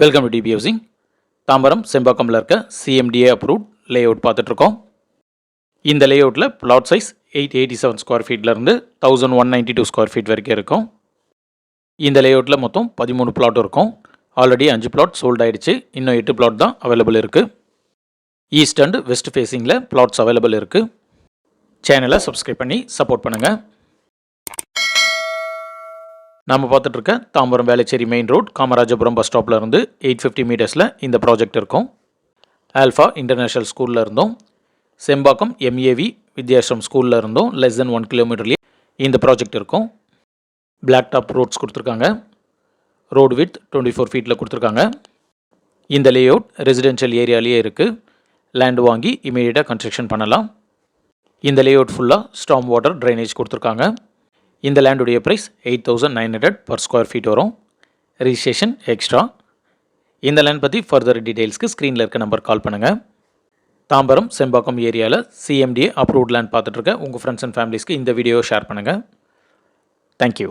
Welcome to DB housing. Tambaram செம்பாக்கம்ல இருக்க CMDA approved layout பார்த்துட்ருக்கோம். இந்த லே அவுட்டில் பிளாட் சைஸ் 887 ஸ்கொயர் ஃபீட்லேருந்து 1192 ஸ்கொயர் ஃபீட் வரைக்கும் இருக்கும். இந்த லே அவுட்டில் மொத்தம் 13 பிளாட் இருக்கும். ஆல்ரெடி 5 பிளாட் சோல்ட் ஆகிடுச்சு. இன்னும் 8 பிளாட் தான் அவைலபிள் இருக்குது. ஈஸ்ட் அண்ட் வெஸ்ட் ஃபேஸிங்கில் பிளாட்ஸ் அவைலபிள் இருக்குது. சேனலை சப்ஸ்கிரைப் பண்ணி சப்போர்ட் பண்ணுங்கள். நம்ம பார்த்துட்டு இருக்க Tambaram Velachery main road Kamarajapuram bus ஸ்டாப்பில் இருந்து 850 மீட்டர்ஸில் இந்த ப்ராஜெக்ட் இருக்கும். ஆல்ஃபா இன்டர்நேஷ்னல் ஸ்கூலில் இருந்தோம், செம்பாக்கம் எம்ஏவி வித்யாசிரம் ஸ்கூலில் இருந்தோம் லெஸ் தென் 1 கிலோமீட்டர்லேயே இந்த ப்ராஜெக்ட் இருக்கும். பிளாக் டாப் ரோட்ஸ் கொடுத்துருக்காங்க. ரோடு வித் 24 ஃபீட்டில் கொடுத்துருக்காங்க. இந்த லே அவுட் ரெசிடென்ஷியல் ஏரியாலேயே இருக்குது. லேண்ட் வாங்கி இமீடியட்டாக கன்ஸ்ட்ரக்ஷன் பண்ணலாம். இந்த லே அவுட் ஃபுல்லாக ஸ்டாம் வாட்டர் ட்ரைனேஜ் கொடுத்துருக்காங்க. இந்த லேண்டுடைய ப்ரைஸ் 8900 per ஸ்கொயர் ஃபீட் வரும். Registration extra. இந்த லேண்ட் பற்றி ஃபர்தர் டீட்டெயில்ஸ்க்கு ஸ்க்ரீனில் இருக்க நம்பர் கால் பண்ணுங்கள். தாம்பரம் செம்பாக்கம் ஏரியாவில் சிஎம்டிஏ அப்ரூவ்ட் லேண்ட் பார்த்துட்ருக்க உங்கள் ஃப்ரெண்ட்ஸ் அண்ட் ஃபேமிலிஸ்க்கு இந்த வீடியோ ஷேர் பண்ணுங்கள். தேங்க்யூ.